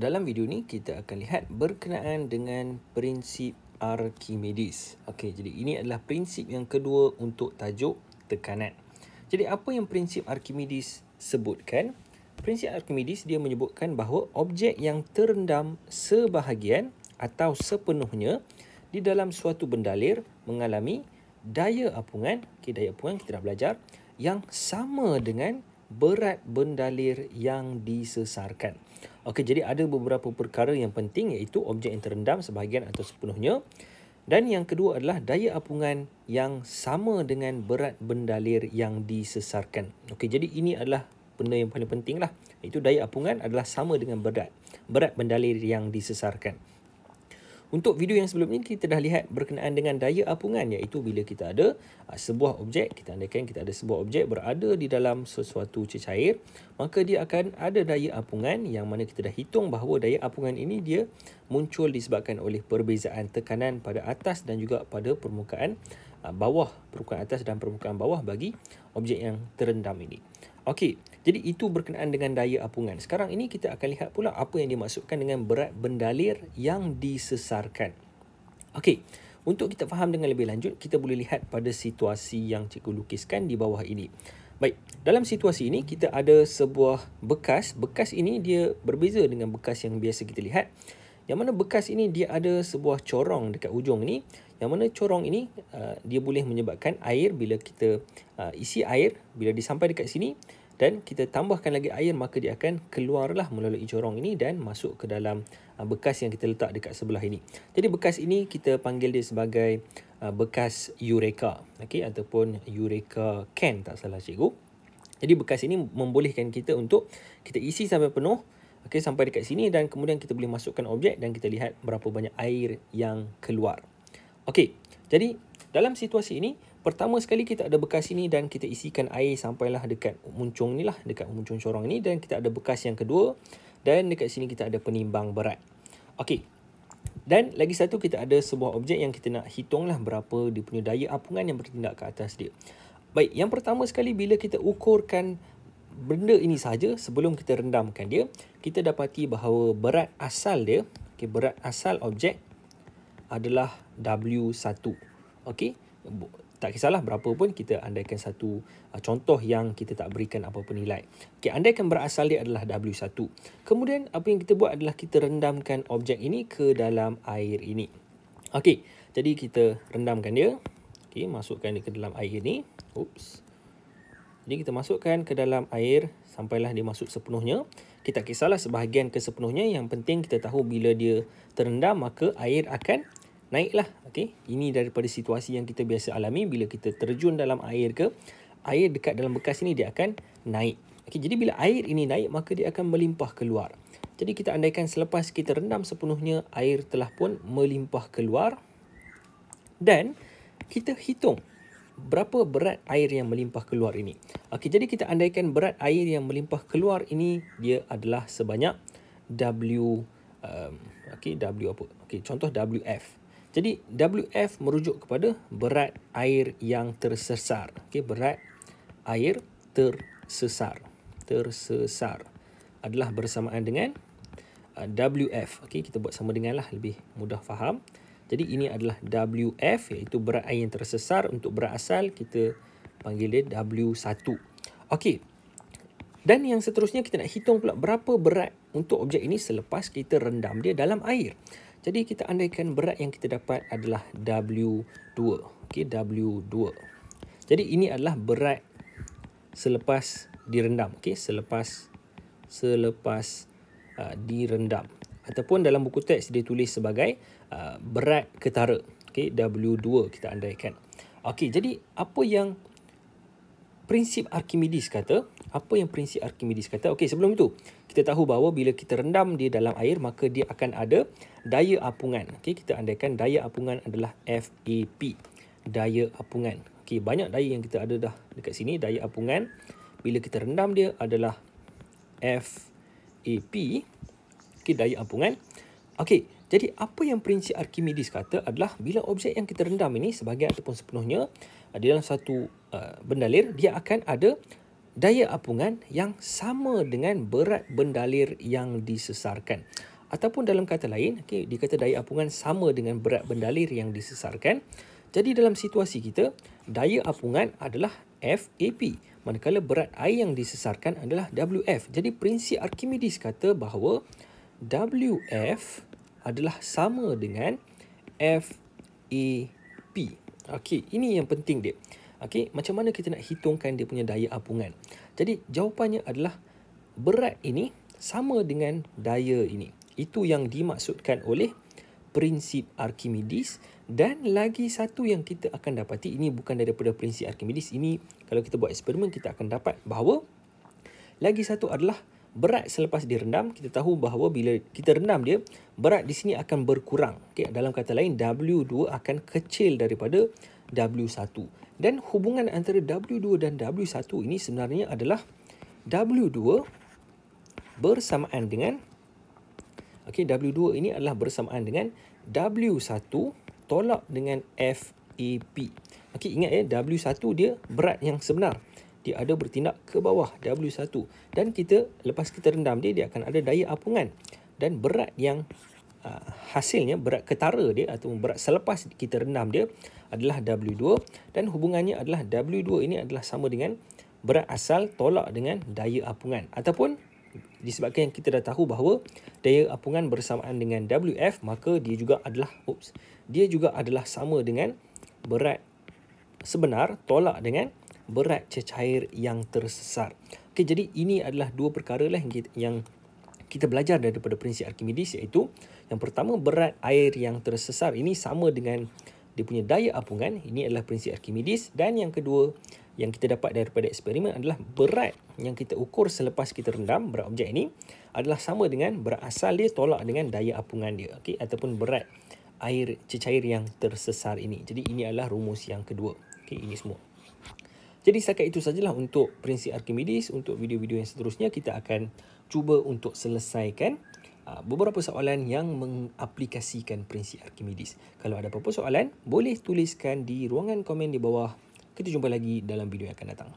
Dalam video ni kita akan lihat berkenaan dengan prinsip Archimedes. Okey, jadi ini adalah prinsip yang kedua untuk tajuk tekanan. Jadi apa yang prinsip Archimedes sebutkan? Prinsip Archimedes dia menyebutkan bahawa objek yang terendam sebahagian atau sepenuhnya di dalam suatu bendalir mengalami daya apungan, daya apungan kita dah belajar, yang sama dengan berat bendalir yang disesarkan. Okey, jadi ada beberapa perkara yang penting iaitu objek yang terendam sebahagian atau sepenuhnya. Dan yang kedua adalah daya apungan yang sama dengan berat bendalir yang disesarkan. Okey, jadi ini adalah benda yang paling penting lah. Iaitu daya apungan adalah sama dengan berat bendalir yang disesarkan. Untuk video yang sebelum ini kita dah lihat berkenaan dengan daya apungan, iaitu bila kita ada sebuah objek, kita andaikan kita ada sebuah objek berada di dalam sesuatu cecair, maka dia akan ada daya apungan yang mana kita dah hitung bahawa daya apungan ini dia muncul disebabkan oleh perbezaan tekanan pada atas dan juga pada permukaan bawah, permukaan atas dan permukaan bawah bagi objek yang terendam ini. Okey, jadi itu berkenaan dengan daya apungan. Sekarang ini kita akan lihat pula apa yang dimaksudkan dengan berat bendalir yang disesarkan. Okey, untuk kita faham dengan lebih lanjut, kita boleh lihat pada situasi yang cikgu lukiskan di bawah ini. Baik, dalam situasi ini kita ada sebuah bekas. Bekas ini dia berbeza dengan bekas yang biasa kita lihat. Yang mana bekas ini dia ada sebuah corong dekat ujung ini. Yang mana corong ini dia boleh menyebabkan air bila kita isi air, bila disampai dekat sini dan kita tambahkan lagi air, maka dia akan keluarlah melalui corong ini dan masuk ke dalam bekas yang kita letak dekat sebelah ini. Jadi bekas ini kita panggil dia sebagai bekas Eureka, okey, ataupun Eureka can, tak salah cikgu. Jadi bekas ini membolehkan kita untuk kita isi sampai penuh, okey, sampai dekat sini, dan kemudian kita boleh masukkan objek dan kita lihat berapa banyak air yang keluar. Okey, jadi dalam situasi ini, pertama sekali kita ada bekas ini dan kita isikan air sampailah dekat muncung ni lah, dekat muncung corong ni, dan kita ada bekas yang kedua dan dekat sini kita ada penimbang berat. Okey, dan lagi satu kita ada sebuah objek yang kita nak hitung lah berapa dia punya daya apungan yang bertindak ke atas dia. Baik, yang pertama sekali bila kita ukurkan benda ini saja sebelum kita rendamkan dia, kita dapati bahawa berat asal dia, okay, berat asal objek adalah W1. Okey, tak kisahlah berapa pun, kita andaikan satu contoh yang kita tak berikan apa-apa nilai. Okey, andaikan berasal dia adalah W1. Kemudian apa yang kita buat adalah kita rendamkan objek ini ke dalam air ini. Okey, jadi kita rendamkan dia. Okey, masukkan dia ke dalam air ni. Oops. Jadi kita masukkan ke dalam air sampailah dia masuk sepenuhnya. Kita tak kisahlah sebahagian ke sepenuhnya, yang penting kita tahu bila dia terendam maka air akan naiklah. Okey, ini daripada situasi yang kita biasa alami bila kita terjun dalam air ke, air dekat dalam bekas ini dia akan naik. Okey, jadi bila air ini naik maka dia akan melimpah keluar. Jadi kita andaikan selepas kita rendam sepenuhnya, air telah pun melimpah keluar dan kita hitung berapa berat air yang melimpah keluar ini. Okey, jadi kita andaikan berat air yang melimpah keluar ini dia adalah sebanyak W apa? Okey, contoh WF. Jadi WF merujuk kepada berat air yang tersesar. Okey, berat air tersesar adalah bersamaan dengan WF. Okey, kita buat sama dengan lah, lebih mudah faham. Jadi ini adalah WF, iaitu berat air yang tersesar. Untuk berat asal kita panggil dia W1. Okey, dan yang seterusnya kita nak hitung pula berapa berat untuk objek ini selepas kita rendam dia dalam air. Jadi kita andaikan berat yang kita dapat adalah W2. Okey, W2. Jadi ini adalah berat selepas direndam. Okey, selepas direndam. Ataupun dalam buku teks dia tulis sebagai berat ketara. Okey, W2 kita andaikan. Okey, jadi apa yang prinsip Archimedes kata? Apa yang prinsip Archimedes kata? Okey, sebelum itu kita tahu bahawa bila kita rendam dia dalam air maka dia akan ada daya apungan. Okey, kita andaikan daya apungan adalah FAP. Daya apungan. Okey, banyak daya yang kita ada dah dekat sini. Daya apungan bila kita rendam dia adalah FAP. Okey, daya apungan. Okey, jadi apa yang prinsip Archimedes kata adalah bila objek yang kita rendam ini sebahagian ataupun sepenuhnya di dalam satu bendalir, dia akan ada daya apungan yang sama dengan berat bendalir yang disesarkan. Ataupun dalam kata lain, okay, dikata daya apungan sama dengan berat bendalir yang disesarkan. Jadi dalam situasi kita, daya apungan adalah FAP, manakala berat air yang disesarkan adalah WF. Jadi prinsip Archimedes kata bahawa WF adalah sama dengan FAP. Okey, ini yang penting dia. Okey, macam mana kita nak hitungkan dia punya daya apungan? Jadi jawapannya adalah berat ini sama dengan daya ini. Itu yang dimaksudkan oleh prinsip Archimedes. Dan lagi satu yang kita akan dapati, ini bukan daripada prinsip Archimedes, ini kalau kita buat eksperimen kita akan dapat bahawa lagi satu adalah berat selepas direndam. Kita tahu bahawa bila kita rendam dia, berat di sini akan berkurang. Okay, dalam kata lain, W2 akan kecil daripada W1. Dan hubungan antara W2 dan W1 ini sebenarnya adalah W2 bersamaan dengan W2 ini adalah bersamaan dengan W1 tolak dengan FAP. Okey, ingat ya, W1 dia berat yang sebenar. Dia ada bertindak ke bawah W1. Dan kita, lepas kita rendam dia, dia akan ada daya apungan. Dan berat yang hasilnya, berat ketara dia atau berat selepas kita rendam dia adalah W2. Dan hubungannya adalah W2 ini adalah sama dengan berat asal tolak dengan daya apungan. Ataupun disebabkan kita dah tahu bahawa daya apungan bersamaan dengan WF, maka dia juga adalah sama dengan berat sebenar tolak dengan berat cecair yang tersesar. Okey, jadi ini adalah dua perkara lah yang kita belajar daripada prinsip Archimedes, iaitu yang pertama, berat air yang tersesar ini sama dengan dia punya daya apungan. Ini adalah prinsip Archimedes. Dan yang kedua yang kita dapat daripada eksperimen adalah berat yang kita ukur selepas kita rendam, berat objek ini adalah sama dengan berat asal dia tolak dengan daya apungan dia, okey, ataupun berat air cecair yang tersesar ini. Jadi ini adalah rumus yang kedua. Okey, ini semua. Jadi setakat itu sajalah untuk prinsip Archimedes. Untuk video-video yang seterusnya kita akan cuba untuk selesaikan beberapa soalan yang mengaplikasikan prinsip Archimedes. Kalau ada apa-apa soalan, boleh tuliskan di ruangan komen di bawah. Kita jumpa lagi dalam video yang akan datang.